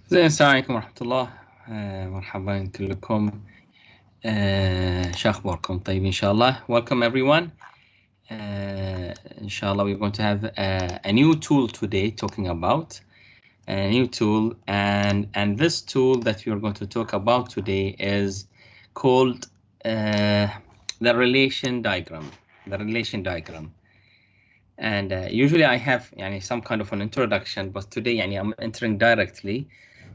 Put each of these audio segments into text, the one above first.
زين، السلام عليكم ورحمة الله. مرحبا كلكم. شو أخباركم؟ طيب إن شاء الله. Welcome everyone. Inshallah, we're going to have a new tool today, talking about a new tool, and this tool that we're going to talk about today is called the relation diagram. The relation diagram. And usually I have some kind of an introduction, but today I'm entering directly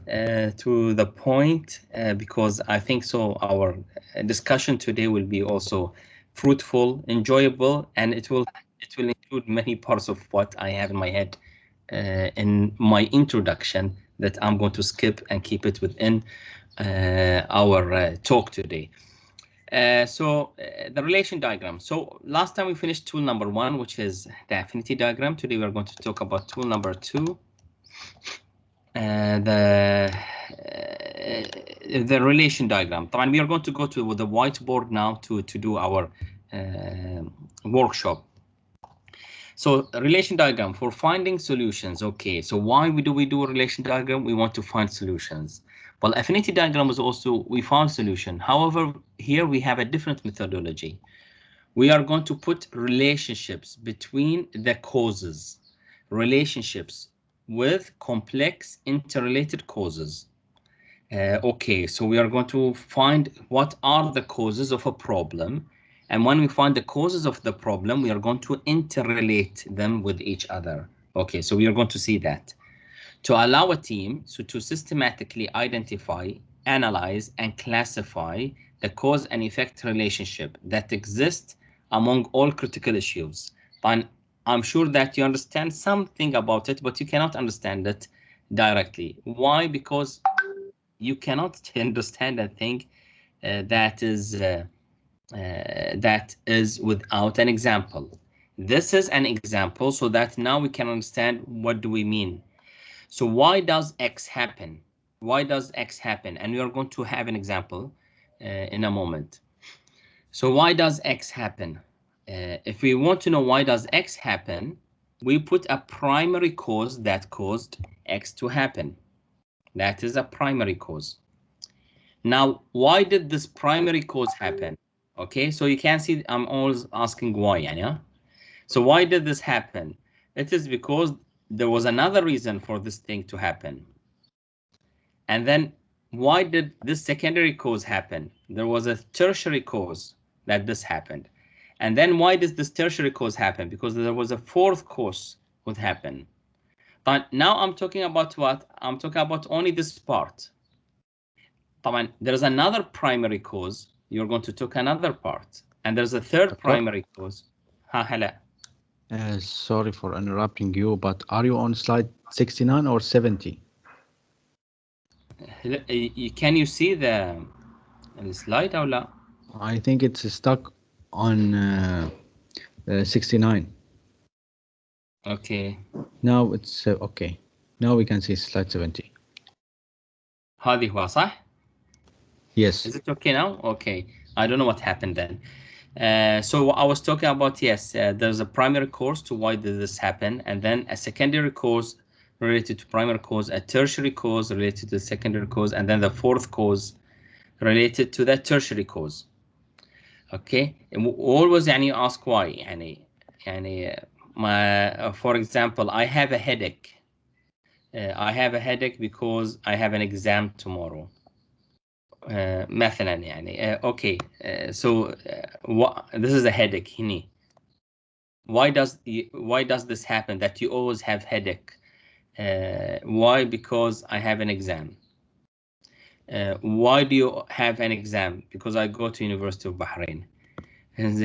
to the point because I think so our discussion today will be also fruitful, enjoyable, and it will include many parts of what I have in my head in my introduction that I'm going to skip and keep it within our talk today. The relation diagram. So last time we finished tool number 1, which is the affinity diagram. Today we're going to talk about tool number 2, the relation diagram. We are going to go to the whiteboard now to do our workshop. So relation diagram for finding solutions. Okay, so why do we do a relation diagram? We want to find solutions. Well, affinity diagram is also, we found solution. However, here we have a different methodology. We are going to put relationships between the causes, relationships with complex interrelated causes. Okay, so we are going to find what are the causes of a problem. And when we find the causes of the problem, we are going to interrelate them with each other. Okay, so we are going to see that. To allow a team to systematically identify, analyze, and classify the cause and effect relationship that exists among all critical issues. And I'm sure that you understand something about it, but you cannot understand it directly. Why? Because you cannot understand a thing that is without an example. This is an example so that now we can understand what do we mean. So why does X happen? Why does X happen? And we are going to have an example in a moment. So why does X happen? If we want to know why does X happen, we put a primary cause that caused X to happen. That is a primary cause. Now, why did this primary cause happen? Okay, so you can see I'm always asking why, yeah? So why did this happen? It is because there was another reason for this thing to happen. And then why did this secondary cause happen? There was a tertiary cause that this happened. And then why does this tertiary cause happen? Because there was a fourth cause would happen. But now I'm talking about what? I'm talking about only this part. There's another primary cause. You're going to talk another part. And there's a third primary cause. Sorry for interrupting you, but are you on slide 69 or 70? Can you see the slide or no? I think it's stuck on 69. Okay. Now it's okay. Now we can see slide 70. هذه هو صح? Yes. Is it okay now? Okay. I don't know what happened then. So I was talking about, yes, there's a primary cause to why did this happen, and then a secondary cause related to primary cause, a tertiary cause related to the secondary cause, and then the fourth cause related to the tertiary cause. Okay, and always ask why. For example, I have a headache. I have a headache because I have an exam tomorrow. مثلا okay, so this is a headache هني. Why does this happen that you always have headache? Why? Because I have an exam. Why do you have an exam? Because I go to University of Bahrain. And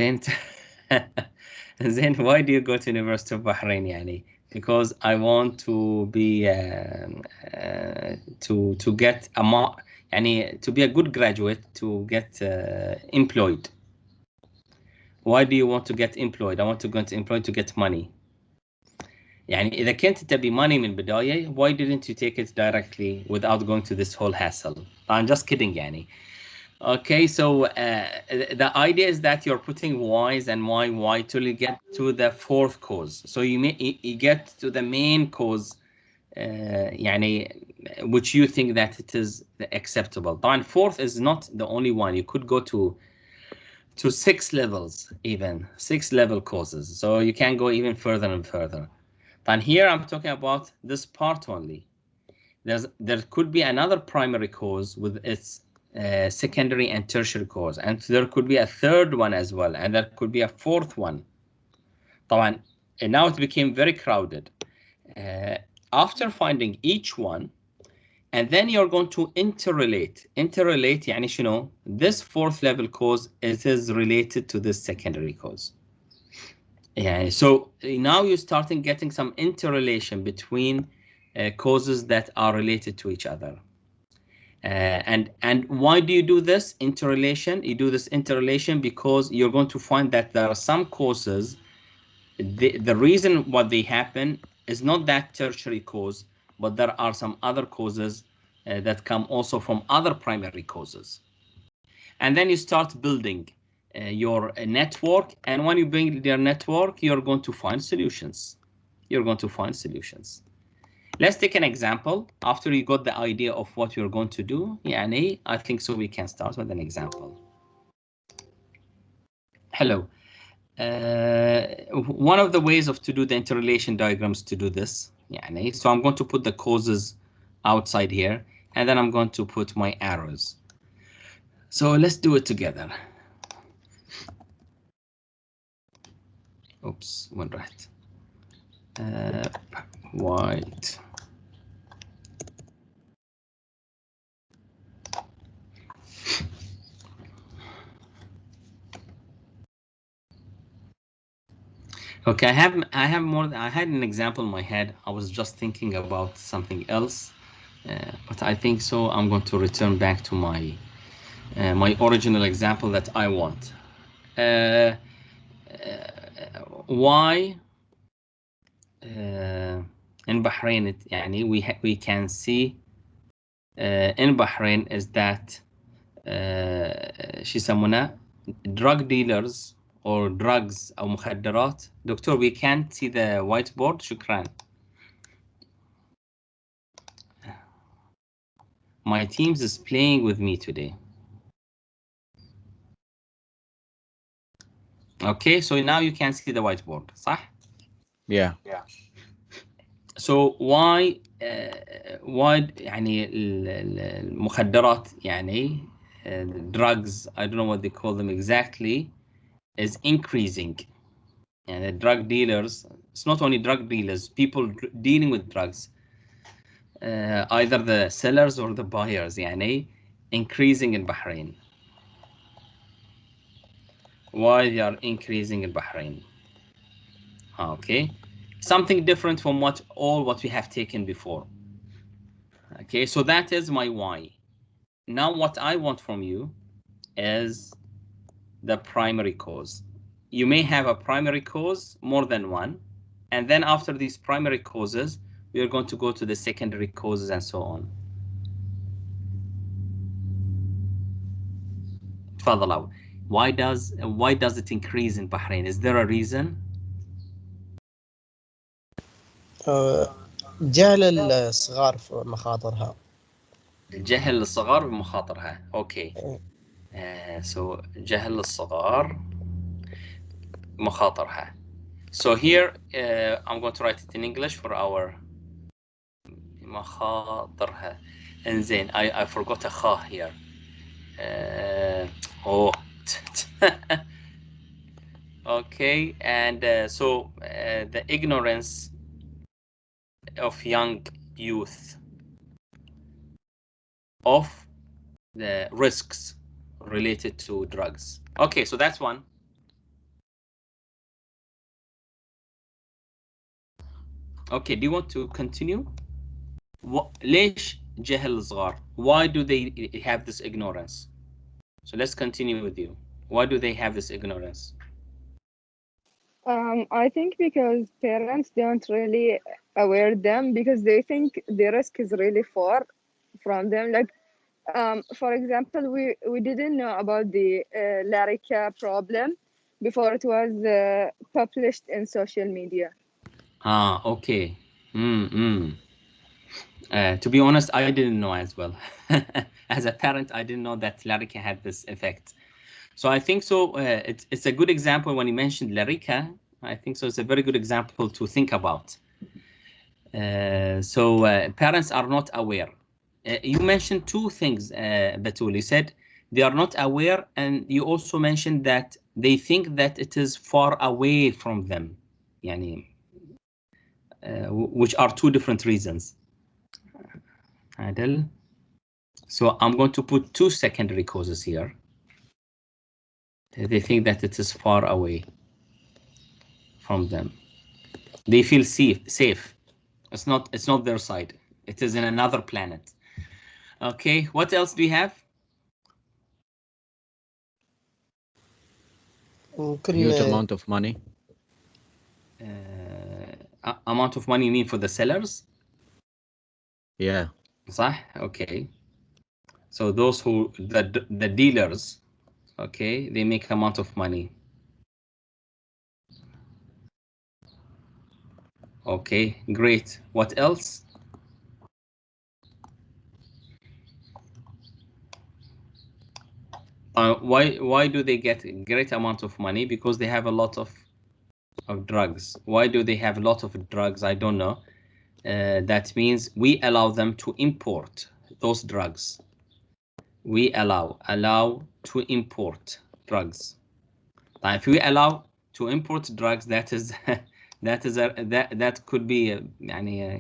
then why do you go to University of Bahrain? Because I want to be to get to be a good graduate, to get employed. Why do you want to get employed? I want to get employed to get money. إذا كنت تبي money من البداية, why didn't you take it directly without going to this whole hassle? I'm just kidding, Okay, so the idea is that you're putting whys and why till you get to the fourth cause. So you get to the main cause, which you think that it is acceptable. And fourth is not the only one. You could go to 6 levels, even 6 level causes. So you can go even further and further. And here I'm talking about this part only. There could be another primary cause with its secondary and tertiary cause, and there could be a third one as well, and there could be a fourth one. طبعا, and now it became very crowded. After finding each one, and then you're going to interrelate. Interrelate يعني شنو? This fourth level cause, it is related to this secondary cause. Yeah, so now you're starting getting some interrelation between causes that are related to each other. And why do you do this interrelation? You do this interrelation because you're going to find that there are some causes, the reason why they happen is not that tertiary cause, but there are some other causes that come also from other primary causes. And then you start building your network, and when you build your network, you're going to find solutions. You're going to find solutions. Let's take an example. After you got the idea of what you're going to do, يعني, I think so we can start with an example. Hello. One of the ways of to do the interrelation diagrams to do this, يعني, so I'm going to put the causes outside here, and then I'm going to put my arrows. So let's do it together. Oops, one right. White. Okay, I had an example in my head. I was just thinking about something else, but I think so I'm going to return back to my my original example that I want. Why in Bahrain يعني we can see in Bahrain is that شو يسمونه drug dealers or drugs أو مخدرات. Doctor, we can't see the whiteboard. شكرا. My Teams is playing with me today. Okay, so now you can see the whiteboard, صح? Yeah. So why يعني المخدرات يعني drugs, I don't know what they call them exactly, is increasing. And the drug dealers, it's not only drug dealers, people dealing with drugs, either the sellers or the buyers, يعني increasing in Bahrain. Why they are increasing in Bahrain? Okay, something different from what we have taken before. Okay, so that is my why. Now what I want from you is the primary cause. You may have a primary cause, more than one, and then after these primary causes, we are going to go to the secondary causes and so on. تفضلوا. Why does it increase in Bahrain? Is there a reason? جهل الصغار في مخاطرها. جهل الصغار بمخاطرها. Okay. So جهل الصغار مخاطرها. So here I'm going to write it in English for our مخاطرها. And then I forgot a kha here. Okay, and so the ignorance of young youth of the risks related to drugs. Okay, so that's one. Okay, do you want to continue? ليش جهل الصغار? Why do they have this ignorance? So let's continue with you. Why do they have this ignorance? I think because parents don't really aware them because they think the risk is really far from them. Like, for example, we didn't know about the Larica problem before it was published in social media. Okay. To be honest, I didn't know as well. As a parent, I didn't know that Lyrica had this effect. So I think so. It's a good example when you mentioned Lyrica. I think so. It's a very good example to think about. So parents are not aware. You mentioned two things, Batul. You said they are not aware, and you also mentioned that they think that it is far away from them. Yani, which are two different reasons. Adel. So I'm going to put two secondary causes here. They think that it is far away from them. They feel safe. It's not their side. It is in another planet. Okay, what else do you have? Huge amount of money. Amount of money you mean for the sellers? Yeah. صح? Okay. So those who the dealers, okay, they make amount of money. Okay, great. What else? Why do they get a great amount of money? Because they have a lot of drugs. Why do they have a lot of drugs? I don't know. That means we allow them to import those drugs. We allow to import drugs. If we allow to import drugs, that is that could be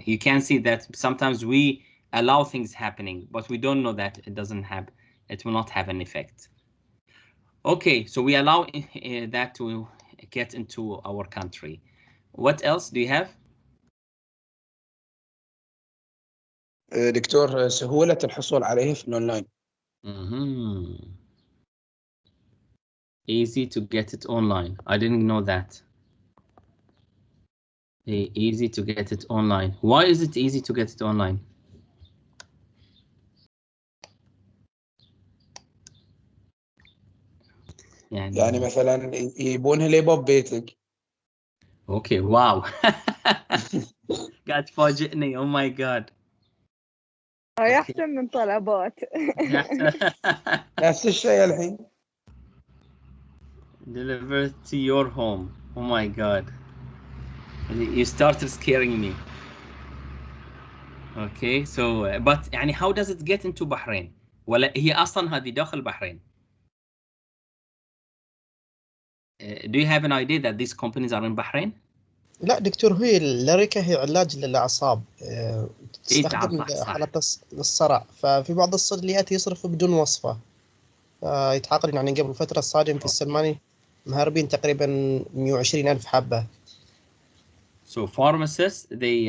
you can see that sometimes we allow things happening, but we don't know that it will not have an effect. Okay, so we allow that to get into our country. What else do you have? دكتور سهولة الحصول عليه في الأونلاين. Easy to get it online. I didn't know that. Easy to get it online. Why is it easy to get it online? يعني مثلا يبونها لباب بيتك. Okay, wow. قاعد تفاجئني. Oh my god. هاي أحسن من طلبات. نفس الشيء الحين. Delivered to your home. Oh my god. You started scaring me. Okay, so but يعني how does it get into Bahrain? ولا هي أصلا هذه داخل بحرين? Do you have an idea that these companies are in Bahrain? لا دكتور، هي اللاريكا هي علاج للأعصاب، تستخدم صح. حالة الصرع، ففي بعض الصيدليات يصرفوا بدون وصفة. يتعاقدون يعني قبل فترة الصادم في السلماني مهربين تقريبا 120,000 حبة. So pharmacists they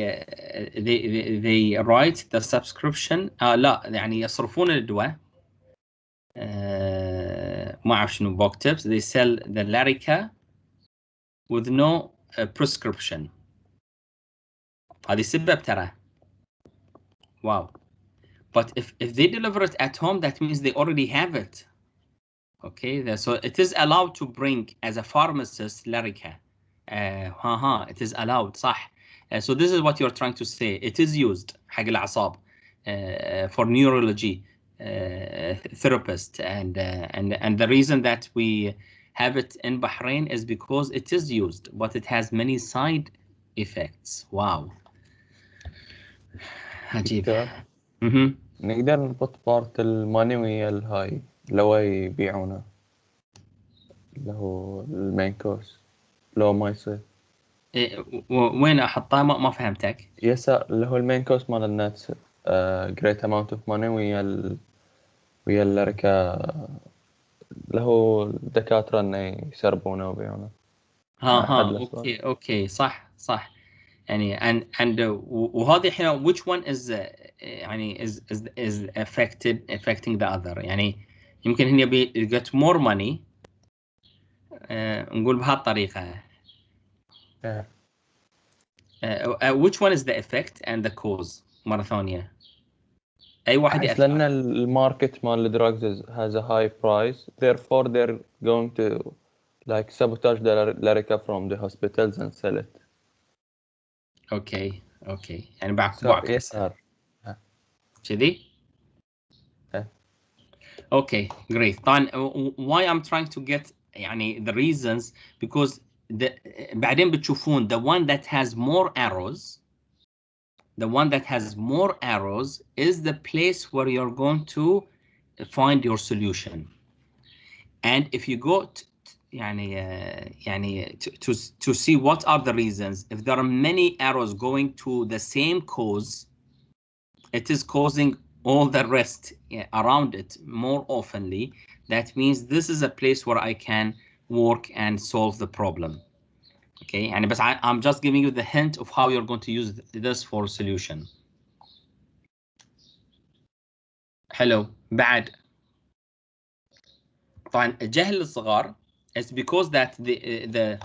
write the subscription. لا يعني يصرفون الدواء. ما أعرف شنو بوكتبس. They sell the Lyrica with no prescription. هذه سبب ترى. Wow. But if they deliver it at home, that means they already have it. Okay, so it is allowed to bring as a pharmacist Lyrica. It is allowed, صح. So this is what you're trying to say. It is used حق الأعصاب for neurology therapist, and the reason that we have it in Bahrain is because it is used, but it has many side effects. Wow. عجيب. نقدر نربط بارت الماني ويا الهاي لو يبيعونه اللي هو المين كورس لو ما يصير. وين احطها؟ ما فهمتك. يسار اللي هو المين كورس مال النتس جريت اماونت اوف ماني ويا الركا اللي هو الدكاتره انه يسربونه ويبيعونه. اوكي صح يعني and وهذه الحين which one is يعني is affecting the other. يعني يمكن هن يبي get more money. نقول بهالطريقة. Which one is the effect and the cause مرة ثانية؟ أي واحد يأثر؟ لأن الماركت مال الدراجز has a high price, therefore they're going to like sabotage the Lyrica from the hospitals and sell it. اوكي يعني بعكس يسار. كذي؟ Okay, great. طبعا why I'm trying to get يعني the reasons because بعدين بتشوفون the one that has more arrows is the place where you're going to find your solution. And if you go to see what are the reasons, if there are many arrows going to the same cause, it is causing all the rest around it more oftenly. That means this is a place where I can work and solve the problem. Okay, and but I'm just giving you the hint of how you're going to use this for solution. Hello, بعد. طبعا الجهل الصغار is because that the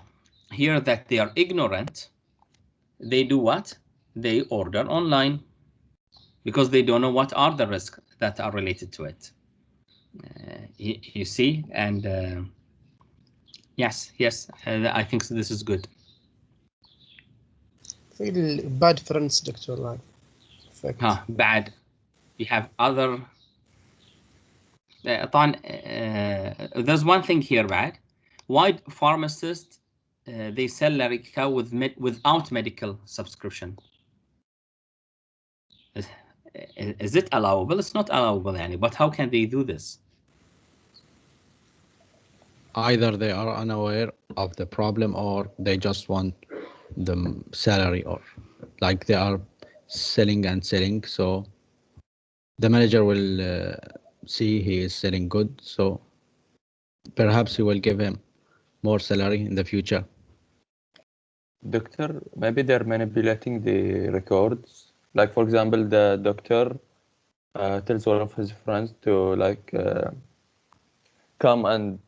here that they are ignorant. They do what? They order online because they don't know what are the risks that are related to it. You see, and yes, I think this is good. في bad friends دكتور لايف. Bad. You have other. طبعا there's one thing here bad. Why pharmacists they sell Lyrica without medical subscription? Is it allowable? It's not allowable, يعني, but how can they do this? Either they are unaware of the problem or they just want the salary, or like they are selling and selling. So the manager will see he is selling good, so perhaps he will give him more salary in the future. Doctor, maybe they're manipulating the records. Like, for example, the doctor tells one of his friends to come and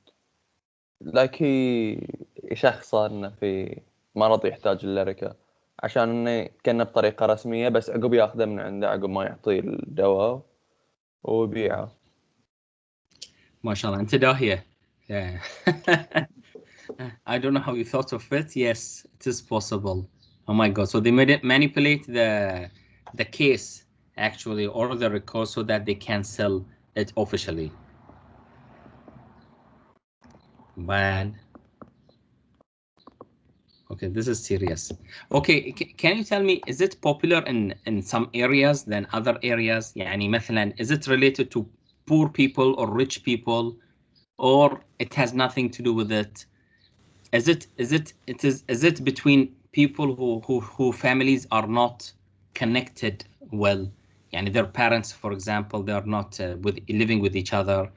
يشخصه انه في مرض يحتاج الليريكا عشان انه كانه بطريقه رسميه، بس عقب ياخذه من عنده عقب ما يعطيه الدواء ويبيعه. ما شاء الله انت داهيه. Yeah. I don't know how you thought of it. Yes, it is possible. Oh my God! So they manipulate the case actually or the record so that they can sell it officially. Bad. Okay, this is serious. Okay, can you tell me, is it popular in some areas than other areas? يعني مثلا, is it related to poor people or rich people, or it has nothing to do with it? Is it between people who families are not connected well? يعني their parents, for example, they are not living with each other,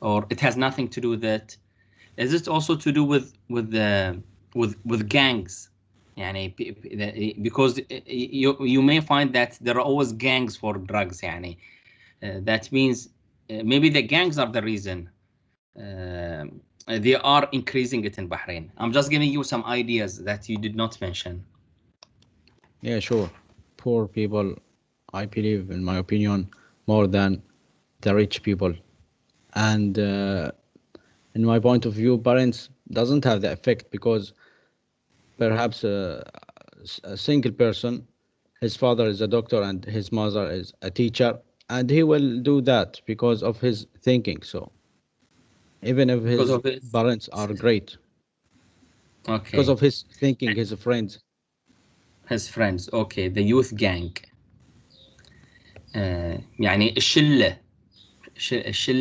or it has nothing to do with it? Is it also to do with gangs? يعني because you may find that there are always gangs for drugs. يعني that means maybe the gangs are the reason they are increasing it in Bahrain. I'm just giving you some ideas that you did not mention. Yeah, sure. Poor people, I believe, in my opinion, more than the rich people. And in my point of view, parents doesn't have the effect because perhaps a single person, his father is a doctor and his mother is a teacher, and he will do that because of his thinking. So even if his parents are great, okay, because of his thinking, his friends. Okay, the youth gang. يعني الشلة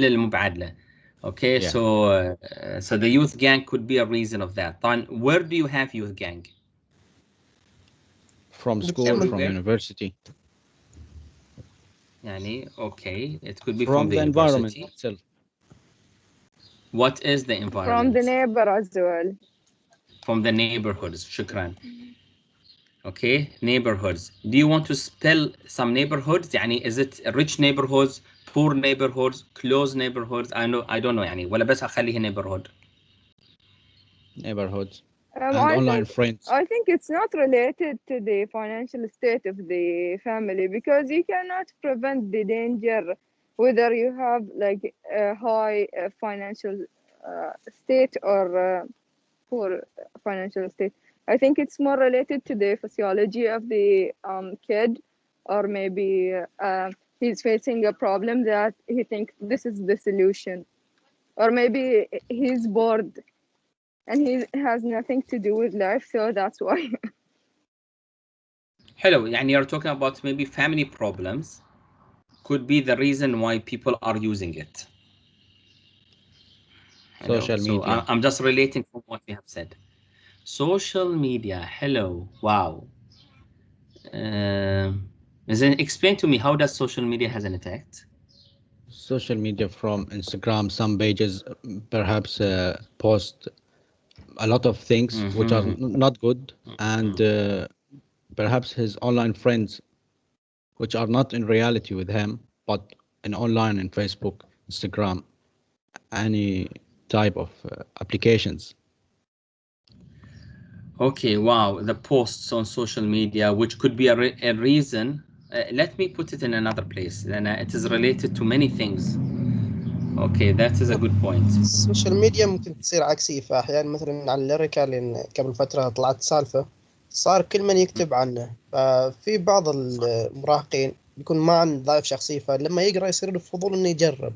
المبعدلة. Okay, Yeah. so the youth gang could be a reason of that. طبعا, where do you have youth gang? From school, from university. يعني okay, it could be from the environment university. itself. What is the environment? From the neighbor as well. From the neighborhoods. شكرا. Okay, neighborhoods. Do you want to spell some neighborhoods? يعني is it rich neighborhoods, poor neighborhoods, close neighborhoods? I don't know يعني, ولا بس أخليه neighborhood. Neighborhoods. And online friends. I think it's not related to the financial state of the family, because you cannot prevent the danger whether you have like a high financial state or poor financial state. I think it's more related to the physiology of the kid, or maybe he's facing a problem that he thinks this is the solution, or maybe he's bored and he has nothing to do with life, so that's why. Hello, and you're talking about maybe family problems could be the reason why people are using it. Hello. Social So media. I'm just relating from what you have said. Social media. Hello. Wow. Then explain to me, how does social media has an effect? Social media from Instagram, some pages perhaps post a lot of things which are not good, and perhaps his online friends which are not in reality with him, but in online in Facebook, Instagram, any type of applications. Okay, wow, the posts on social media, which could be a reason. Let me put it in another place, and it is related to many things. Okay, that is a good point. السوشيال ميديا ممكن تصير عكسي، فأحيانا مثلا عن الليريكا، لأن قبل فترة طلعت سالفة صار كل من يكتب عنه، ففي بعض المراهقين يكون ما عنده ضعف شخصية، فلما يقرأ يصير له فضول إنه يجرب،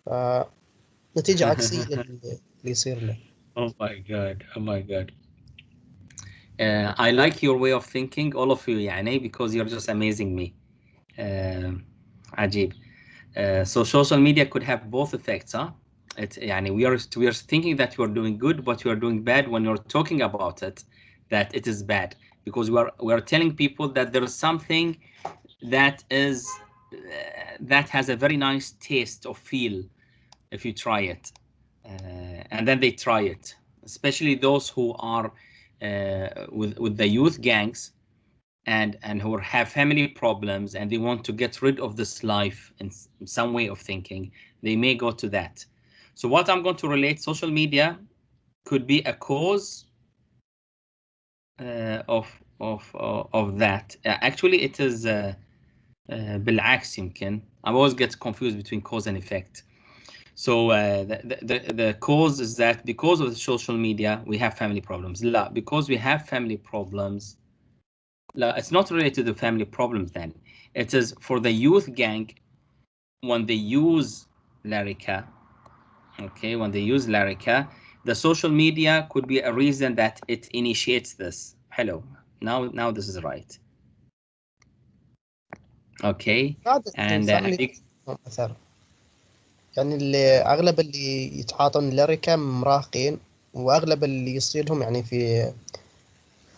فنتيجة عكسية اللي يصير له. Oh my God, oh my God. I like your way of thinking, all of you, يعني, because you're just amazing me. عجيب. So social media could have both effects, huh? يعني, we are thinking that you are doing good, but you are doing bad when you're talking about it, that it is bad, because we are telling people that there is something that is that has a very nice taste or feel if you try it, and then they try it, especially those who are with the youth gangs and who have family problems and they want to get rid of this life in some way of thinking, they may go to that. So what I'm going to relate, social media could be a cause of that. Actually, it is بالعكس يمكن. I always get confused between cause and effect. So the cause is that because of the social media, we have family problems. لا, because we have family problems. لا, it's not related to the family problems then. It is for the youth gang when they use Lyrica. Okay, when they use Lyrica, the social media could be a reason that it initiates this. Hello, now this is right. Okay, and مثلا يعني اللي أغلب اللي يتعاطون الليريكا مراهقين، وأغلب اللي يصير لهم يعني في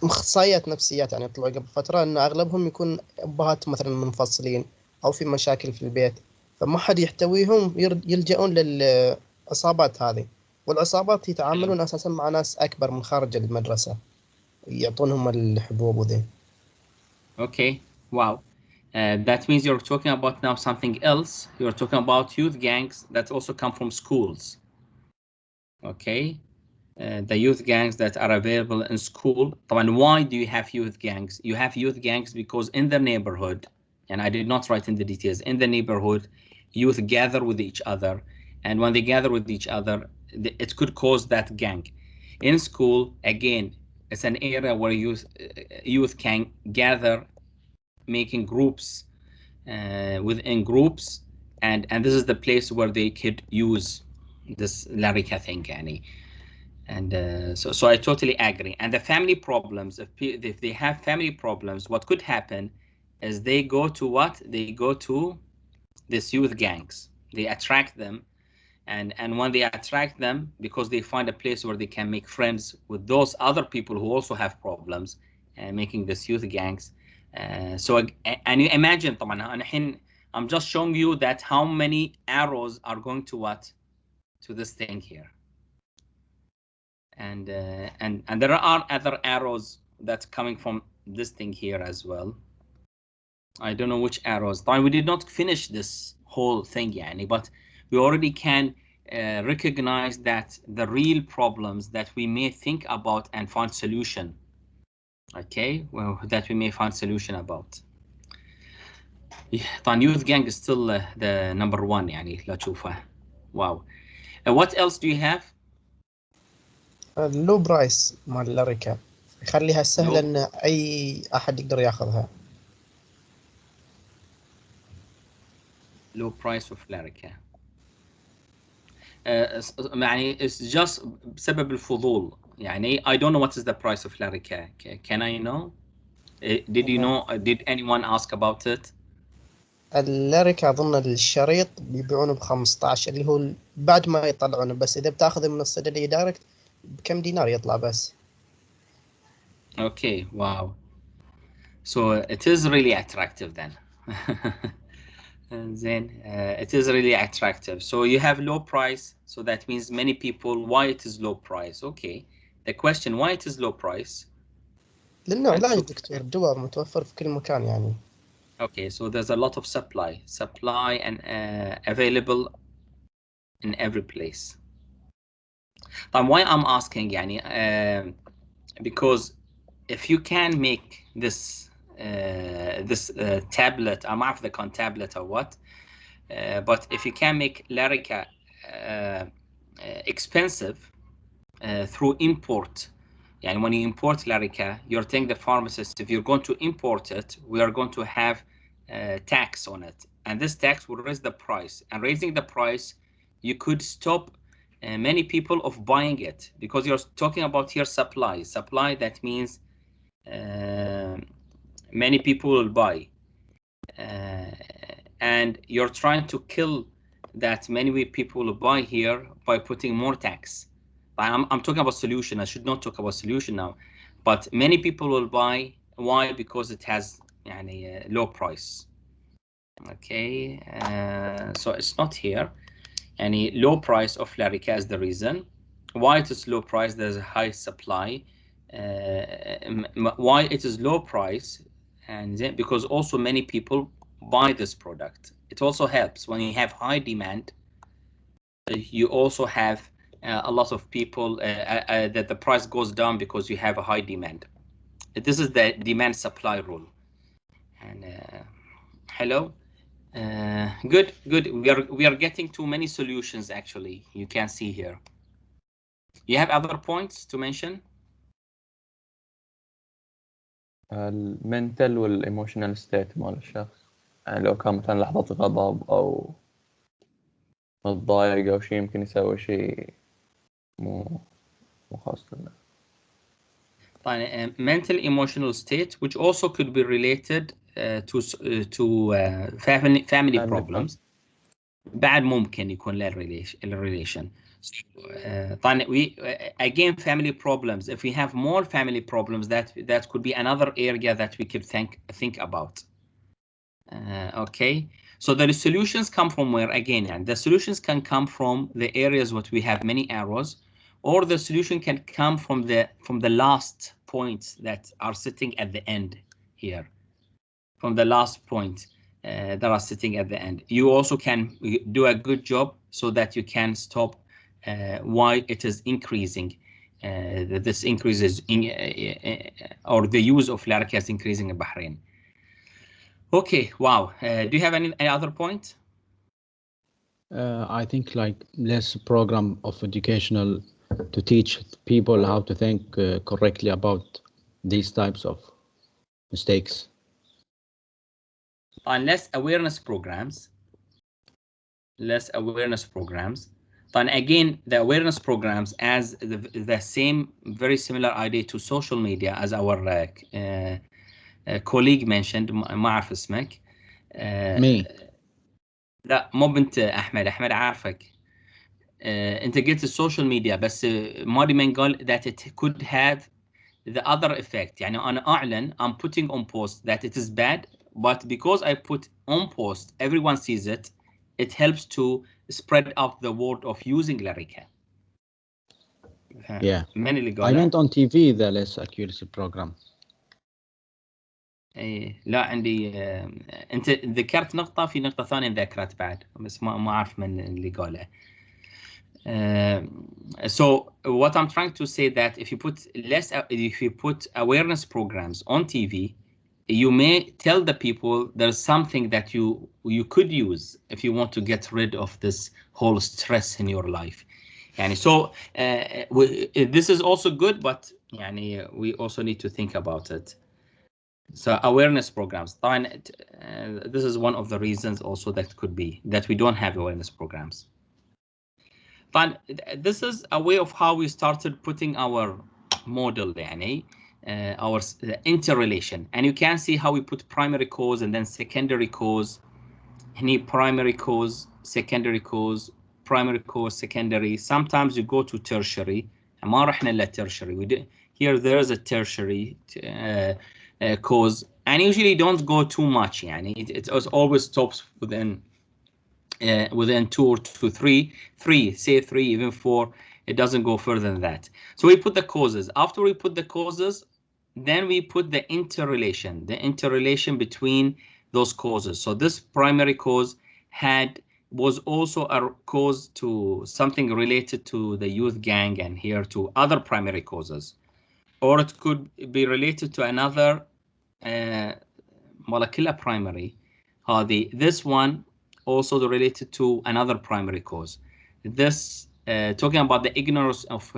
مخصصيات نفسيات، يعني طلعوا قبل فترة إن أغلبهم يكون أبهاتهم مثلا منفصلين أو في مشاكل في البيت، فما حد يحتويهم، يلجؤون للعصابات هذه، والعصابات يتعاملون أساسا مع ناس أكبر من خارج المدرسة، يعطونهم الحبوب وذي. Okay, wow. That means you're talking about now something else. You're talking about youth gangs that also come from schools. Okay, the youth gangs that are available in school. And why do you have youth gangs? You have youth gangs because in the neighborhood, and I did not write in the details, in the neighborhood, youth gather with each other. And when they gather with each other, it could cause that gang. In school, again, it's an area where youth can gather, making groups within groups, and this is the place where they could use this Larika thing, يعني. And so I totally agree. And the family problems, if they have family problems, what could happen is they go to what? They go to these youth gangs. They attract them, and when they attract them, because they find a place where they can make friends with those other people who also have problems, making this youth gangs. So and you imagine, طبعا I'm just showing you that how many arrows are going to what? To this thing here. And there are other arrows that's coming from this thing here as well. I don't know which arrows. We did not finish this whole thing, yani, but we already can recognize that the real problems that we may think about and find solution. Okay, well, that we may find solution about. طبعا youth gang is still the number one, يعني لا تشوفه. Wow. What else do you have? اللو برايس مال الليريكا يخليها سهلة إن أي أحد يقدر ياخذها. low price of Lyrica. يعني it's just بسبب الفضول يعني I don't know what is the price of Lyrica. Can I know? Did you know? Did anyone ask about it? الليريكا أظن الشريط بيبيعونه ب15 اللي هو بعد ما يطلعونه، بس إذا بتاخذه من الصيدلية دايركت بكم دينار يطلع بس. Okay, wow. So it is really attractive then. And then it is really attractive. So you have low price. So that means many people, why it is low price? Okay. The question, why it is low price? لأنه علاج دكتور، دواء متوفر في كل مكان يعني. Okay, so there's a lot of supply and available in every place. But why I'm asking يعني because if you can make this tablet, I'm off the con tablet or what, but if you can make Lyrica expensive through import, and when you import Lyrica, you're telling the pharmacist if you're going to import it, we are going to have tax on it, and this tax will raise the price. And raising the price, you could stop many people of buying it because you're talking about here supply. Supply, that means many people will buy, and you're trying to kill that many people will buy here by putting more tax. I'm talking about solution. I should not talk about solution now, but many people will buy. Why? Because it has low price. Okay, so it's not here. Any low price of Lyrica is the reason. Why it is low price? There's a high supply. Why it is low price? And then because also many people buy this product. It also helps when you have high demand. You also have a lot of people that the price goes down because you have a high demand. This is the demand supply rule. And hello. Good. We are getting too many solutions actually. You can see here. You have other points to mention? المنتل والايموشنال ستيت مال الشخص، يعني لو كان مثلا لحظة غضب او متضايق او شيء يمكن يسوي شيء مو خاص لنا. Mental emotional state, which also could be related to family problems. بعد ممكن يكون له relation. طبعا again family problems. If we have more family problems, that could be another area that we could think about. Okay, so the solutions come from where again? And the solutions can come from the areas what we have many arrows, or the solution can come from the last points that are sitting at the end here. From the last point that are sitting at the end, you also can do a good job so that you can stop why it is increasing. This increases or the use of Lyrica is increasing in Bahrain. Okay, wow. Do you have any other point? I think like less program of educational to teach people how to think correctly about these types of mistakes. On less awareness programs. But again, the awareness programs as the same, very similar idea to social media as our colleague mentioned. ما أعرف اسمك. Me. لا مو بنت أحمد عارفك. أنت قلت السوشيال ميديا بس مريم قال that it could have the other effect. يعني أنا أعلن I'm putting on post that it is bad, but because I put on post everyone sees it. It helps to spread out the word of using Lyrica. Yeah. I meant on TV the less accuracy program. لا عندي انت ذكرت نقطة في نقطة ثانية ذكرت بعد بس ما أعرف من اللي قاله. So what I'm trying to say that if you put awareness programs on TV, you may tell the people there's something that you could use if you want to get rid of this whole stress in your life. Yani, so this is also good, but yani, we also need to think about it. So awareness programs. This is one of the reasons also that could be that we don't have awareness programs. But this is a way of how we started putting our model, our interrelation, and you can see how we put primary cause and then secondary cause. Any primary cause, secondary cause, primary cause, secondary. Sometimes you go to tertiary. ما رحنا إلا tertiary. Here there is a tertiary cause, and usually don't go too much. It always stops within 2 or 2, 3, say 3, even 4. It doesn't go further than that. So we put the causes. After we put the causes, then we put the interrelation between those causes. So this primary cause was also a cause to something related to the youth gang, and here to other primary causes, or it could be related to another molecular primary. This one also related to another primary cause. This talking about the ignorance of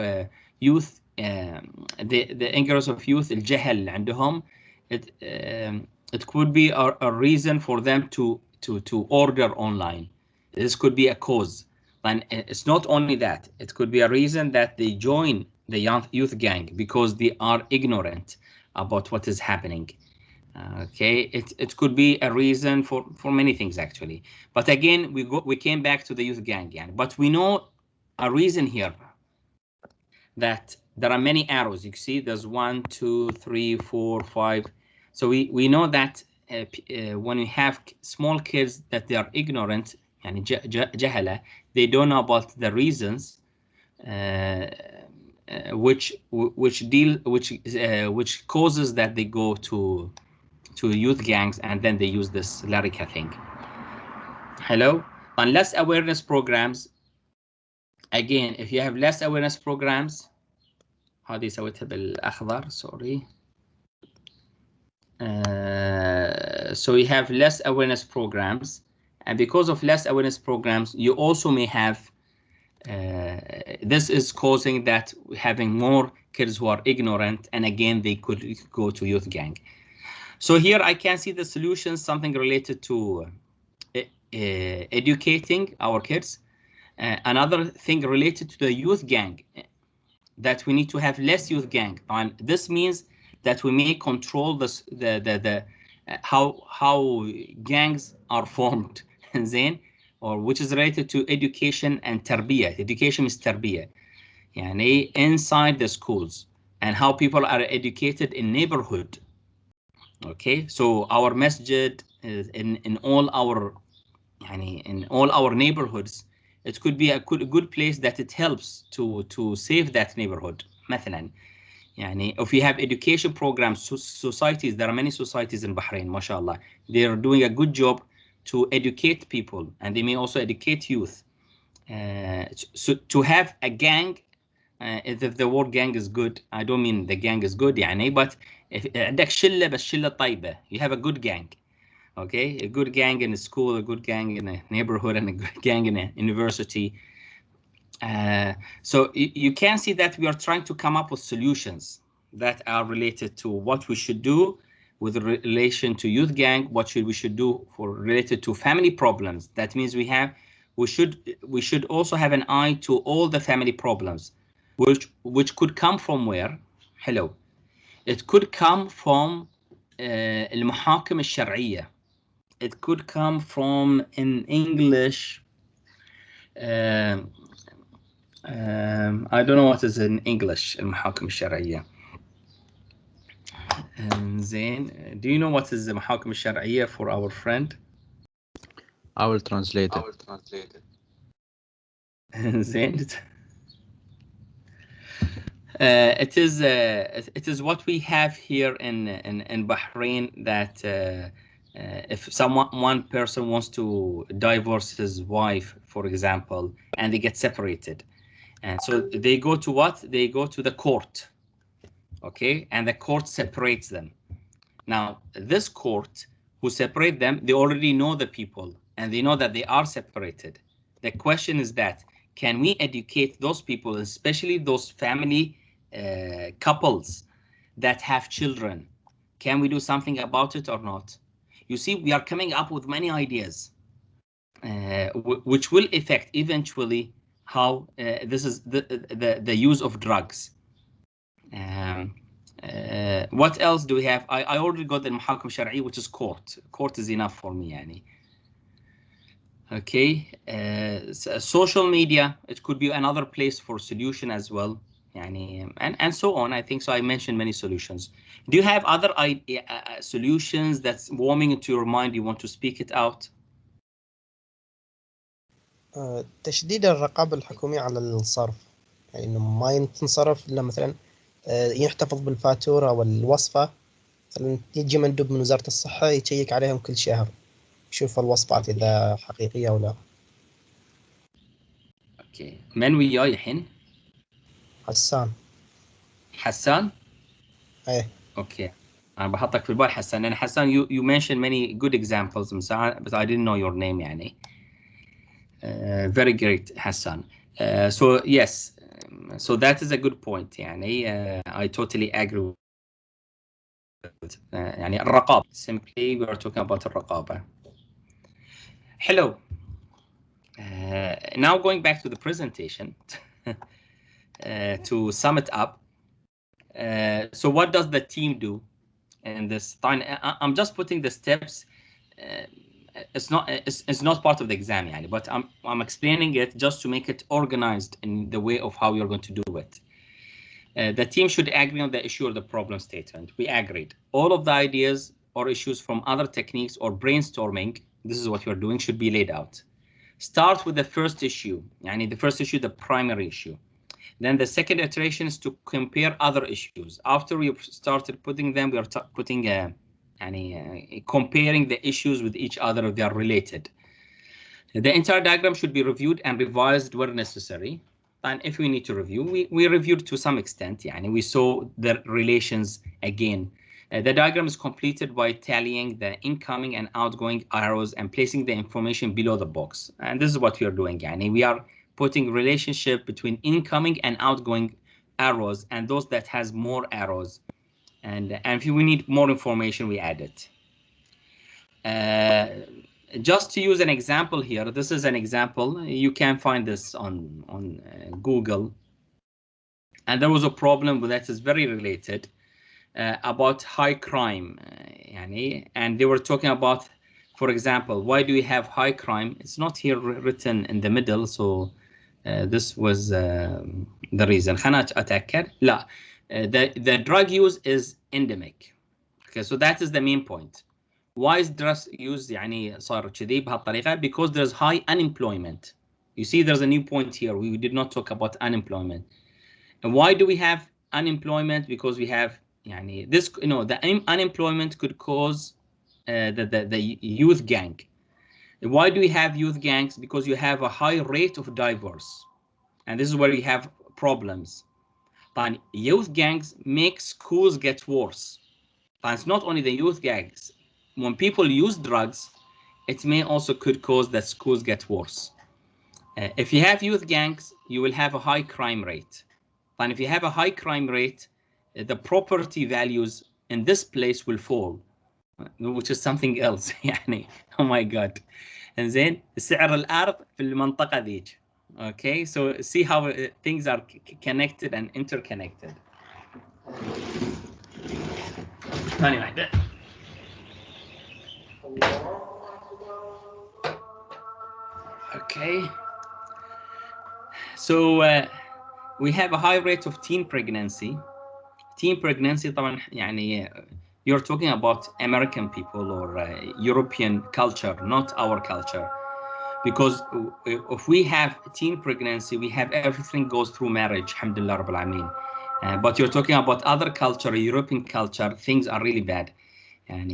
youth, the ignorance of youth, الجهل عندهم. It could be a reason for them to order online. This could be a cause, and it's not only that. It could be a reason that they join the youth gang because they are ignorant about what is happening. Okay, it could be a reason for many things actually, but again we came back to the youth gang, but we know a reason here that there are many arrows. You see there's 1, 2, 3, 4, 5. So we know that when we have small kids that they are ignorant and jahala, they don't know about the reasons which causes that they go to youth gangs, and then they use this Larika thing. Hello? On less awareness programs, again, if you have less awareness programs, هذه سويتها بالأخضر, sorry. So you have less awareness programs, and because of less awareness programs, you also may have this is causing that having more kids who are ignorant, and again they could go to youth gang. So here I can see the solutions, something related to educating our kids. Another thing related to the youth gang, that we need to have less youth gang, and this means that we may control this, how gangs are formed, or which is related to education and tarbiyah. Education is tarbiyah, inside the schools, and how people are educated in neighborhood. Okay, so our masjid is in all our neighborhoods. It could be a good place that it helps to save that neighborhood. مثلا if we have education programs, societies, there are many societies in Bahrain, mashallah, they are doing a good job to educate people, and they may also educate youth. So to have a gang, if the word gang is good, I don't mean the gang is good but if عندك شلة بس شلة طيبة, you have a good gang. Okay, a good gang in a school, a good gang in a neighborhood, and a good gang in a university. So you can see that we are trying to come up with solutions that are related to what we should do with relation to youth gang, what we should do for related to family problems. That means we should also have an eye to all the family problems, which could come from where? Hello. It could come from المحاكم الشرعية. It could come from, in English, I don't know what is in English, المحاكم الشرعية. زين, do you know what is the المحاكم الشرعية for our friend? I will translate it. زين. It is what we have here in Bahrain, that if one person wants to divorce his wife, for example, and they get separated, and so they go to what? They go to the court, okay, and the court separates them. Now, this court who separate them, they already know the people, and they know that they are separated. The question is that, can we educate those people, especially those family couples that have children, Can we do something about it or not? You see, we are coming up with many ideas, which will affect eventually how this is the use of drugs. What else do we have? I already got the المحاكم الشرعية, which is court. Court is enough for me, يعني. Okay, social media, it could be another place for solution as well, يعني, and so on. I think so. I mentioned many solutions. Do you have other solutions that's warming into your mind? You want to speak it out? تشديد الرقابة الحكومية على الصرف، يعني إنه ما تنصرف إلا مثلا يحتفظ بالفاتورة والوصفة، مثلا يجي مندوب من وزارة الصحة يشيك عليهم كل شهر، يشوف الوصفات إذا حقيقية أو لا. اوكي، من وياي الحين؟ حسان؟ ايه. اوكي، انا بحطك في البال حسان، لان حسان you mentioned many good examples but I didn't know your name يعني. Very great Hassan. So yes, so that is a good point يعني. I totally agree with يعني الرقابة. Simply we are talking about الرقابة. Hello. Now going back to the presentation to sum it up. So what does the team do in this? I'm just putting the steps. It's not part of the exam يعني, but I'm explaining it just to make it organized in the way of how you're going to do it. The team should agree on the issue or the problem statement. We agreed. All of the ideas or issues from other techniques or brainstorming, this is what you're doing, should be laid out. Start with the first issue, يعني the first issue, the primary issue. Then the second iteration is to compare other issues. After we started putting them, we are putting comparing the issues with each other if they are related. The entire diagram should be reviewed and revised where necessary. And if we need to review, we reviewed to some extent. Yani we saw the relations again. The diagram is completed by tallying the incoming and outgoing arrows and placing the information below the box. And this is what we are doing. Yani we are putting relationship between incoming and outgoing arrows, and those that has more arrows. And if we need more information, we add it. Just to use an example here, this is an example. You can find this on Google. And there was a problem that is very related about high crime. And they were talking about, for example, why do we have high crime? It's not here written in the middle, so this was the reason. خلنا أتأكد. لا, the drug use is endemic. Okay, so that is the main point. Why is drug use يعني صار كذي بهالطريقة? Because there's high unemployment. You see, there's a new point here. We did not talk about unemployment. And why do we have unemployment? Because we have يعني this, the unemployment could cause the youth gang. Why do we have youth gangs? Because you have a high rate of divorce, and this is where you have problems. But youth gangs make schools get worse. But it's not only the youth gangs. When people use drugs, it may also could cause that schools get worse. If you have youth gangs, you will have a high crime rate. And if you have a high crime rate, the property values in this place will fall, which is something else. يعني, oh my God. إنزين سعر الأرض في المنطقة ذيك. Okay, so see how things are connected and interconnected. ثانية واحدة. Okay, so we have a high rate of teen pregnancy. Teen pregnancy طبعا يعني you're talking about American people or European culture, not our culture. Because if we have teen pregnancy, we have everything goes through marriage, alhamdulillah rabbil alameen. But you're talking about other culture, European culture, things are really bad. And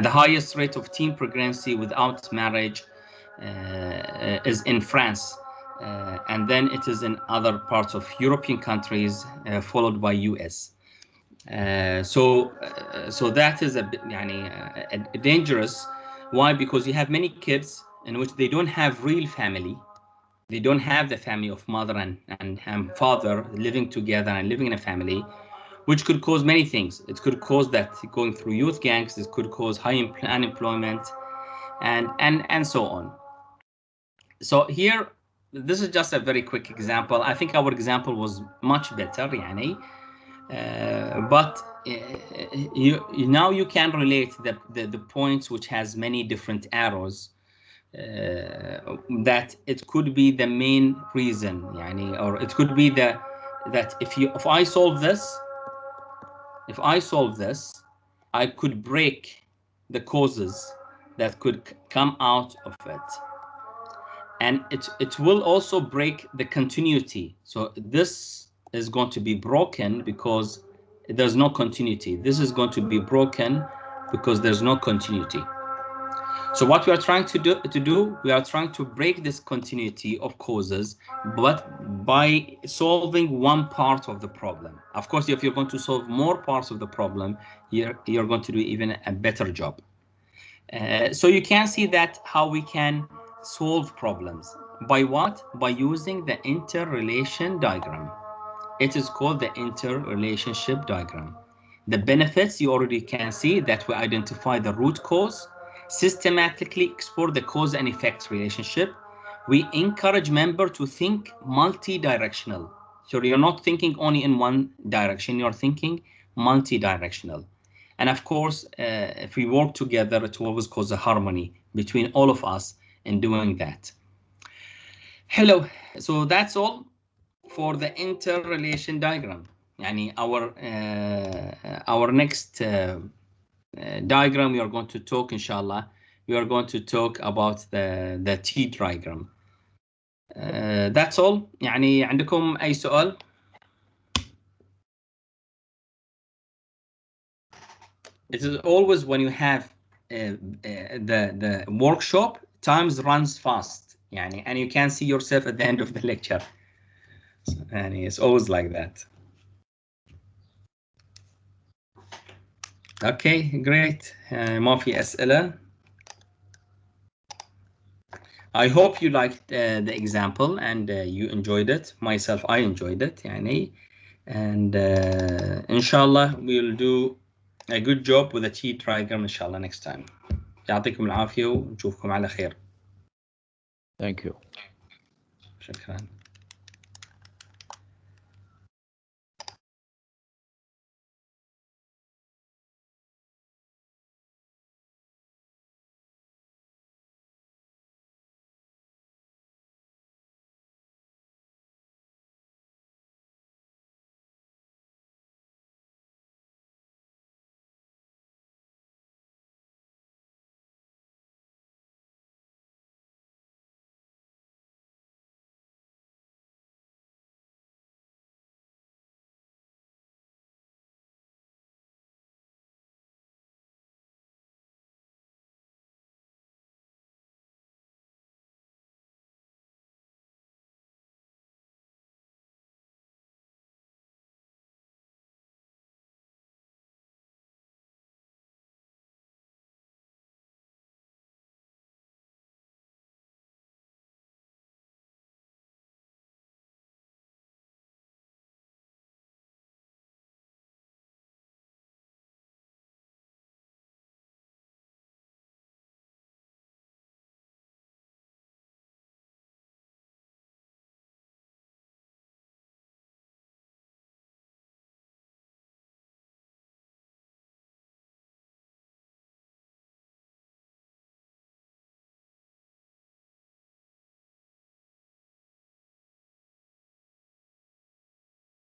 the highest rate of teen pregnancy without marriage is in France. And then it is in other parts of European countries, followed by US. So that is a dangerous. Why? Because you have many kids in which they don't have real family. They don't have the family of mother and father living together and living in a family. which could cause many things. It could cause that going through youth gangs, it could cause high unemployment, and so on. So here, this is just a very quick example. I think our example was much better, يعني. But now you can relate the points which has many different arrows, that it could be the main reason, يعني, or it could be that if I solve this, I could break the causes that could come out of it, and it will also break the continuity. So this is going to be broken because there's no continuity. This is going to be broken because there's no continuity. So what we are trying to do, we are trying to break this continuity of causes, but by solving one part of the problem. Of course, if you're going to solve more parts of the problem, you're going to do even a better job. So you can see that how we can solve problems. By what? By using the interrelation diagram. It is called the interrelationship diagram. The benefits, you already can see that we identify the root cause, systematically explore the cause and effects relationship. We encourage members to think multi-directional. So you're not thinking only in one direction, you're thinking multi-directional. And of course, if we work together, it will always cause a harmony between all of us in doing that. Hello, so that's all for the interrelation diagram. Yani our next diagram we are going to talk, inshallah, we are going to talk about the T diagram. That's all. يعني عندكم أي سؤال؟ It is always when you have the workshop, times runs fast, يعني, and you can see yourself at the end of the lecture. And it's always like that. Okay, great. ما في أسئلة. I hope you liked the example and you enjoyed it. Myself, I enjoyed it, يعني. And inshallah, we'll do a good job with the T diagram inshallah next time. يعطيكم العافية ونشوفكم على خير. Thank you. شكرا.